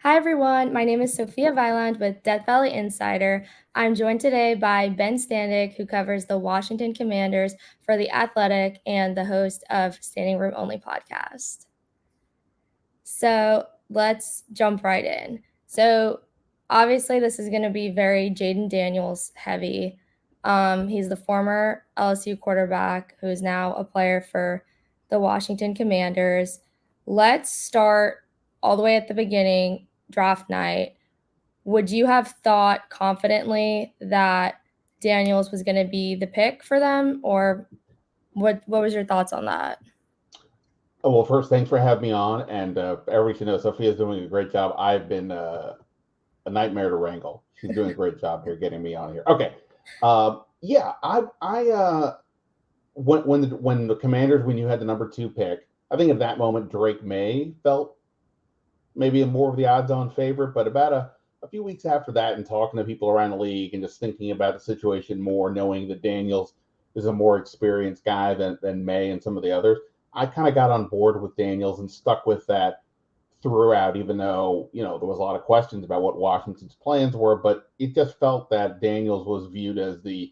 Hi everyone, my name is Sophia Weiland with Death Valley Insider. I'm joined today by Ben Standig, who covers the Washington Commanders for The Athletic and the host of Standing Room Only podcast. So let's jump right in. So obviously this is going to be very Jayden Daniels heavy. He's the former LSU quarterback who is now a player for the Washington Commanders. Let's start all the way at the beginning, draft night. Would you have thought confidently that Daniels was going to be the pick for them, or what was your thoughts on that? Oh, well, first, thanks for having me on. And everybody should know Sophia's doing a great job. I've been a nightmare to wrangle. She's doing a great job here getting me on here. Okay. Yeah, when the Commanders, when you had the number 2 pick, I think at that moment Drake May felt maybe more of the odds-on favorite. But about a few weeks after that, and talking to people around the league and just thinking about the situation more, knowing that Daniels is a more experienced guy than May and some of the others, I kind of got on board with Daniels and stuck with that throughout, even though, there was a lot of questions about what Washington's plans were. But it just felt that Daniels was viewed as the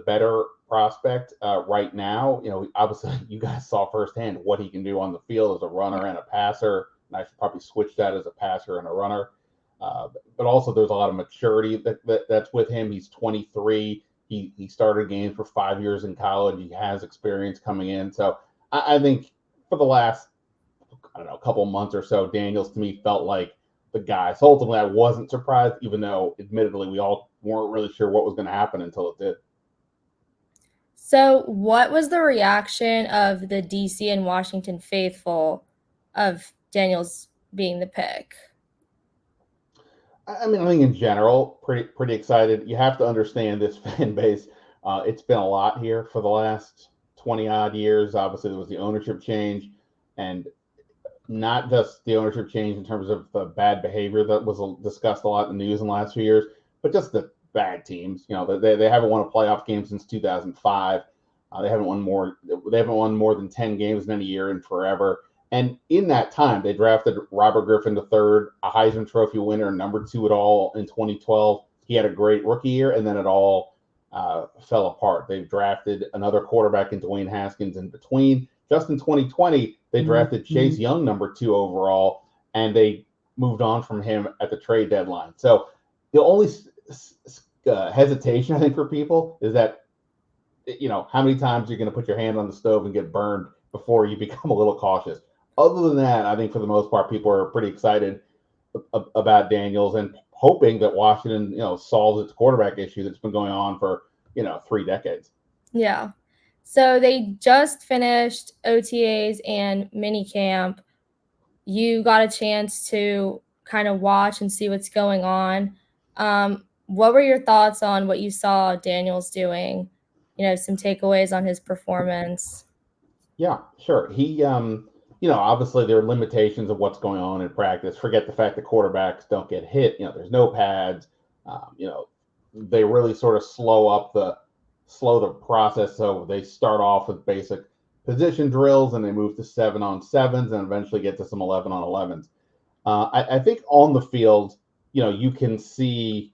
better prospect right now. Obviously, you guys saw firsthand what he can do on the field as a runner and a passer. And I should probably switch that as a passer and a runner. But also, there's a lot of maturity that's with him. He's 23. He started games for 5 years in college. He has experience coming in. So I think for the last, I don't know, couple months or so, Daniels to me felt like the guy. So ultimately, I wasn't surprised, even though admittedly we all weren't really sure what was going to happen until it did. So, what was the reaction of the DC and Washington faithful of Daniels being the pick? I mean, I think in general, pretty excited. You have to understand this fan base. It's been a lot here for the last 20 odd years. Obviously, there was the ownership change, and not just the ownership change in terms of bad behavior that was discussed a lot in the news in the last few years, but just the bad teams. They haven't won a playoff game since 2005. They haven't won more than 10 games in any year in forever. And in that time, they drafted Robert Griffin III, a Heisman Trophy winner, number 2 at all in 2012. He had a great rookie year, and then it all fell apart. They've drafted another quarterback in Dwayne Haskins in between. Just in 2020, they drafted Chase Young, number 2 overall, and they moved on from him at the trade deadline. So the only hesitation, I think, for people is that, how many times you're going to put your hand on the stove and get burned before you become a little cautious. Other than that, I think for the most part, people are pretty excited about Daniels and hoping that Washington, solves its quarterback issue that's been going on for, 3 decades. Yeah. So, they just finished OTAs and mini camp. You got a chance to kind of watch and see what's going on. What were your thoughts on what you saw Daniels doing? Some takeaways on his performance. Yeah, sure. Obviously there are limitations of what's going on in practice. Forget the fact that quarterbacks don't get hit. There's no pads. They really sort of slow the process. So they start off with basic position drills and they move to 7-on-7s and eventually get to some 11-on-11s. I think on the field, you can see,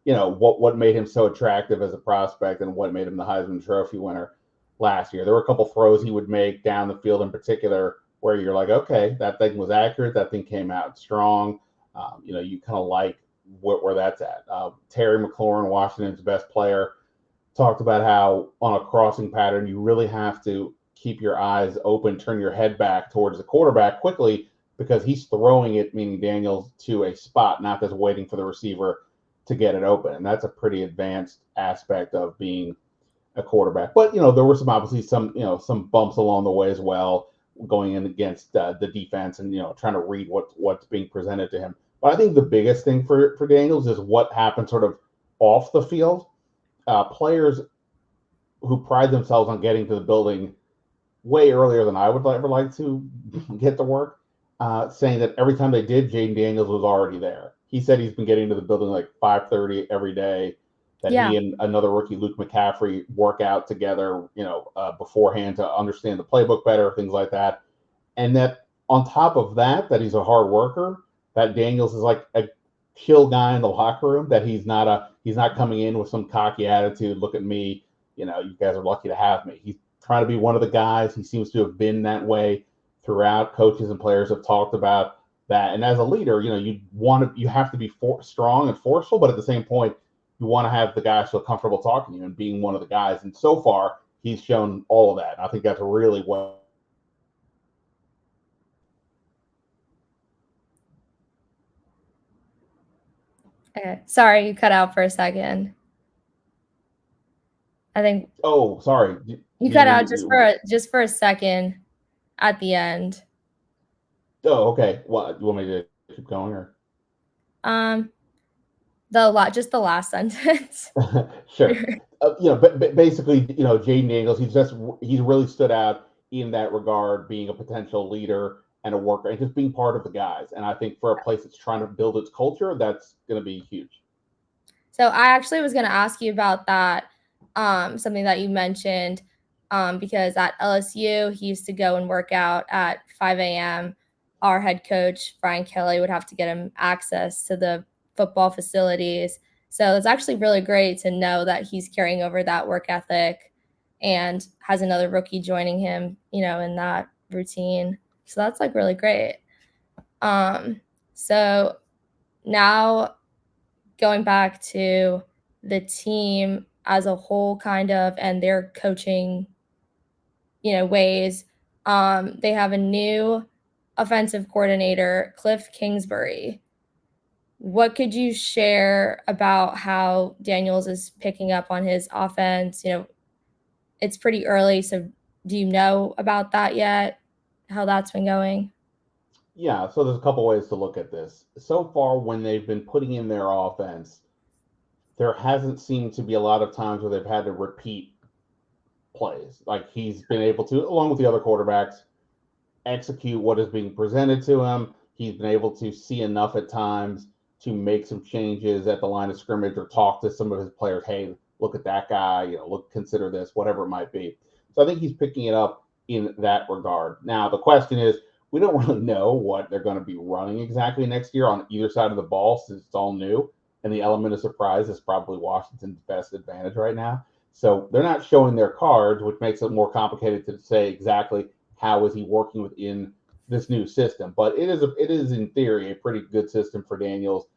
what made him so attractive as a prospect and what made him the Heisman Trophy winner last year. There were a couple throws he would make down the field in particular where you're like, okay, that thing was accurate. That thing came out strong. You kind of like where that's at. Terry McLaurin, Washington's best player, talked about how on a crossing pattern, you really have to keep your eyes open, turn your head back towards the quarterback quickly because he's throwing it, meaning Daniels, to a spot, not just waiting for the receiver to get it open. And that's a pretty advanced aspect of being a quarterback. But there were some bumps along the way as well, going in against the defense and trying to read what's being presented to him. But I think the biggest thing for Daniels is what happened sort of off the field. Players who pride themselves on getting to the building way earlier than I would ever like to get to work, saying that every time they did, Jayden Daniels was already there. He said he's been getting to the building like 5:30 every day. That Yeah. he and another rookie, Luke McCaffrey, work out together, beforehand to understand the playbook better, things like that. And that on top of that he's a hard worker, that Daniels is like a chill guy in the locker room, that he's not coming in with some cocky attitude. Look at me, you guys are lucky to have me. He's trying to be one of the guys. He seems to have been that way throughout. Coaches and players have talked about that. And as a leader, you have to be strong and forceful, but at the same point, you want to have the guys feel comfortable talking to you and being one of the guys. And so far, he's shown all of that. I think that's really well. Okay. Sorry, you cut out for a second. I think. Oh, sorry. You cut out just for a second at the end. Oh, okay. What, you want me to keep going, or? Just the last sentence. Sure. But basically, Jayden Daniels, he's really stood out in that regard, being a potential leader and a worker, and just being part of the guys. And I think for a place that's trying to build its culture, that's going to be huge. So I actually was going to ask you about that, something that you mentioned, because at LSU, he used to go and work out at 5 a.m. Our head coach, Brian Kelly, would have to get him access to the football facilities. So it's actually really great to know that he's carrying over that work ethic and has another rookie joining him, in that routine. So that's like really great. So now going back to the team as a whole, kind of, and their coaching, ways. They have a new offensive coordinator, Cliff Kingsbury. What could you share about how Daniels is picking up on his offense? It's pretty early, so do you know about that yet? How that's been going? Yeah, so there's a couple ways to look at this. So far, when they've been putting in their offense, there hasn't seemed to be a lot of times where they've had to repeat plays. Like, he's been able to, along with the other quarterbacks, execute what is being presented to him. He's been able to see enough at times to make some changes at the line of scrimmage, or talk to some of his players. Hey, look at that guy, consider this, whatever it might be. So I think he's picking it up in that regard. Now, the question is, we don't really know what they're going to be running exactly next year on either side of the ball, since it's all new. And the element of surprise is probably Washington's best advantage right now. So they're not showing their cards, which makes it more complicated to say exactly how is he working within this new system. But it is in theory a pretty good system for Daniels.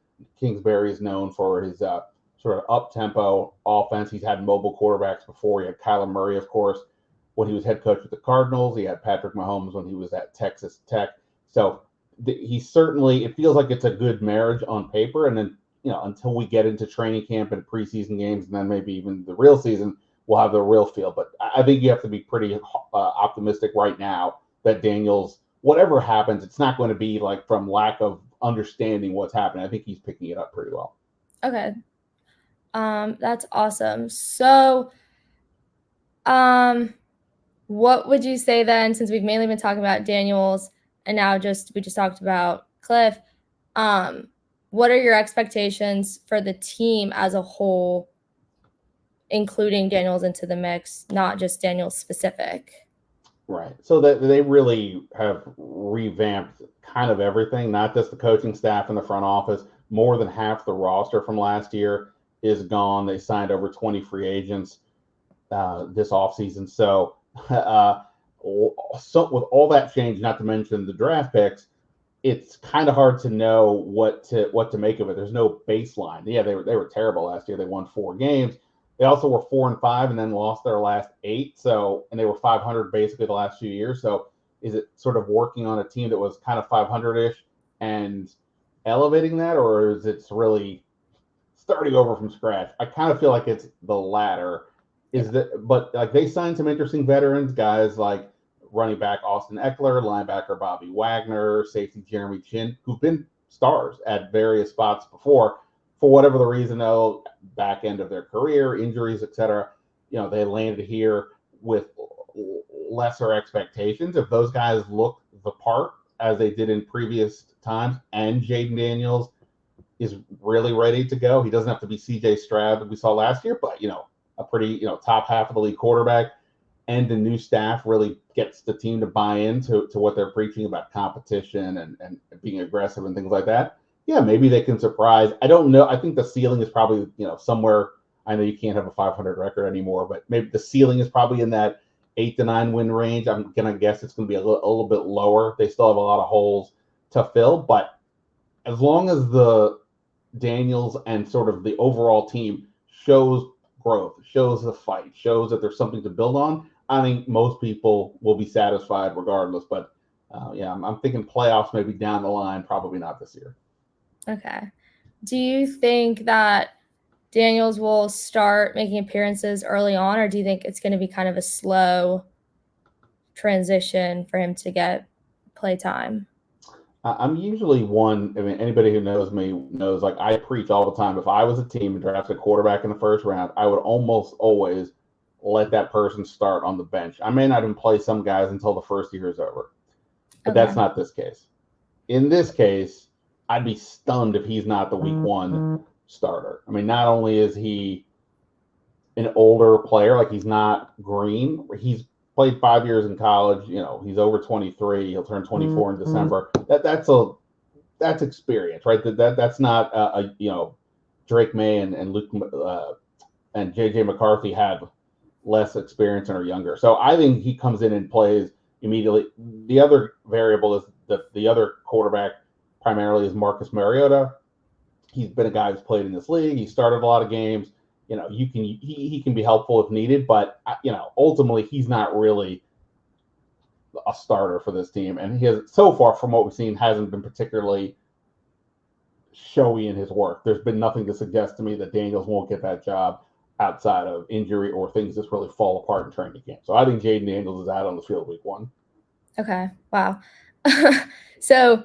Kingsbury is known for his sort of up-tempo offense. He's had mobile quarterbacks before. He had Kyler Murray, of course, when he was head coach with the Cardinals. He had Patrick Mahomes when he was at Texas Tech. So he certainly, it feels like it's a good marriage on paper. And then, until we get into training camp and preseason games, and then maybe even the real season, we'll have the real feel. But I think you have to be pretty optimistic right now that Daniels, whatever happens, it's not going to be like from lack of understanding what's happening. I think he's picking it up pretty well. Okay. That's awesome. So, what would you say then, since we've mainly been talking about Daniels and now we just talked about Cliff, what are your expectations for the team as a whole, including Daniels into the mix, not just Daniels specific? Right. So that they really have revamped kind of everything, not just the coaching staff and the front office. More than half the roster from last year is gone. They signed over 20 free agents this offseason. So, with all that change, not to mention the draft picks, it's kind of hard to know what to make of it. There's no baseline. Yeah, they were terrible last year. They won 4 games. They also were 4-5 and then lost their last 8. So, and they were 500 basically the last few years. So, is it sort of working on a team that was kind of 500-ish and elevating that, or is it really starting over from scratch? I kind of feel like it's the latter. But like, they signed some interesting veterans, guys like running back Austin Eckler, linebacker Bobby Wagner, safety Jeremy Chin, who've been stars at various spots before. For whatever the reason, though, back end of their career, injuries, etc., they landed here with lesser expectations. If those guys look the part as they did in previous times, and Jayden Daniels is really ready to go, he doesn't have to be CJ Stroud that we saw last year, but a pretty top half of the league quarterback. and the new staff really gets the team to buy into what they're preaching about competition and being aggressive and things like that, yeah, maybe they can surprise. I don't know. I think the ceiling is probably, somewhere. I know you can't have a 500 record anymore, but maybe the ceiling is probably in that 8 to 9 win range. I'm going to guess it's going to be a little bit lower. They still have a lot of holes to fill, but as long as the Daniels and sort of the overall team shows growth, shows the fight, shows that there's something to build on, I think most people will be satisfied regardless. But yeah, I'm thinking playoffs maybe down the line, probably not this year. Okay. Do you think that Daniels will start making appearances early on, or do you think it's going to be kind of a slow transition for him to get play time? I'm usually one. I mean, anybody who knows me knows, like, I preach all the time. If I was a team and drafted a quarterback in the first round, I would almost always let that person start on the bench. I may not even play some guys until the first year is over, but that's not this case. In this case, I'd be stunned if he's not the week one starter. I mean, not only is he an older player, like, he's not green, he's played 5 years in college. He's over 23. He'll turn 24 in December. That's experience, right? That's not Drake May and Luke and JJ McCarthy had less experience and are younger. So I think he comes in and plays immediately. The other variable is that the other quarterback primarily is Marcus Mariota. He's been a guy who's played in this league. He started a lot of games. He can be helpful if needed, but ultimately he's not really a starter for this team. And he has, so far from what we've seen, hasn't been particularly showy in his work. There's been nothing to suggest to me that Daniels won't get that job outside of injury or things just really fall apart in training camp. So I think Jayden Daniels is out on the field week one. Okay. Wow. So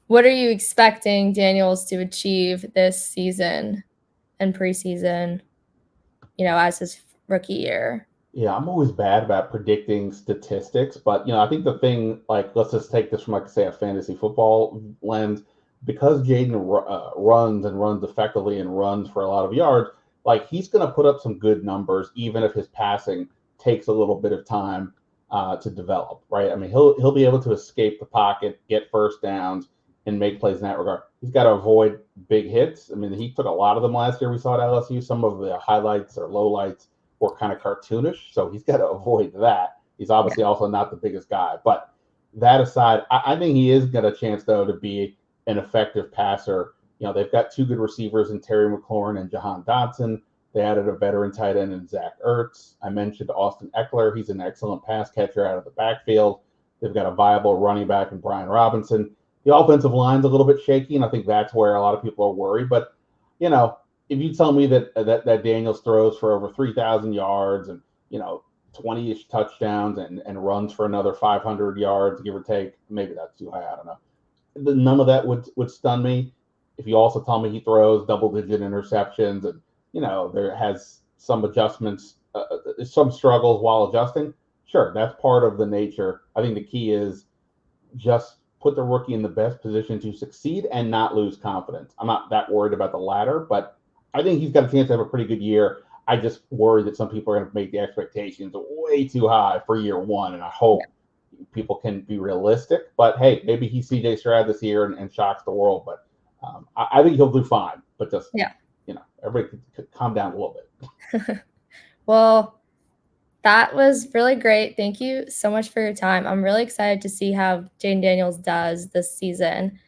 what are you expecting Daniels to achieve this season and preseason, as his rookie year? Yeah, I'm always bad about predicting statistics, but I think the thing, like, let's just take this from, like, say, a fantasy football lens, because Jayden runs effectively and runs for a lot of yards. Like, he's going to put up some good numbers, even if his passing takes a little bit of time to develop, right? I mean, he'll be able to escape the pocket, get first downs, and make plays in that regard. He's got to avoid big hits. I mean, he took a lot of them last year. We saw at LSU. Some of the highlights or lowlights were kind of cartoonish, so he's got to avoid that. He's obviously also not the biggest guy. But that aside, I think he is got a chance, though, to be an effective passer. They've got two good receivers in Terry McLaurin and Jahan Dotson. They added a veteran tight end in Zach Ertz. I mentioned Austin Eckler. He's an excellent pass catcher out of the backfield. They've got a viable running back in Brian Robinson. The offensive line's a little bit shaky, and I think that's where a lot of people are worried. But, if you tell me that Daniels throws for over 3,000 yards and, 20-ish touchdowns and runs for another 500 yards, give or take, maybe that's too high, I don't know. None of that would stun me. If you also tell me he throws double-digit interceptions and, there has some adjustments, some struggles while adjusting, sure, that's part of the nature. I think the key is just put the rookie in the best position to succeed and not lose confidence. I'm not that worried about the latter, but I think he's got a chance to have a pretty good year. I just worry that some people are going to make the expectations way too high for year one, and I hope people can be realistic. But hey, maybe he's CJ Stroud this year and shocks the world. But I think he'll do fine. But just everybody could calm down a little bit. Well, that was really great. Thank you so much for your time. I'm really excited to see how Jayden Daniels does this season.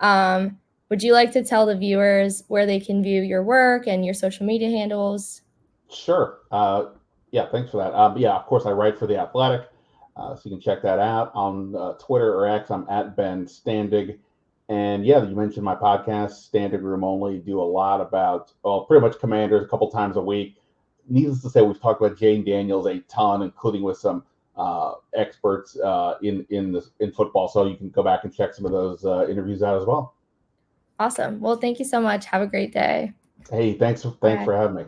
Would you like to tell the viewers where they can view your work and your social media handles? Sure. Yeah, thanks for that. Yeah, of course, I write for The Athletic, so you can check that out on Twitter or X. I'm at Ben Standig. And yeah, you mentioned my podcast, Standig Room Only. Do a lot about, pretty much Commanders a couple times a week. Needless to say, we've talked about Jayden Daniels a ton, including with some experts in football. So you can go back and check some of those interviews out as well. Awesome. Well, thank you so much. Have a great day. Hey, thanks for having me.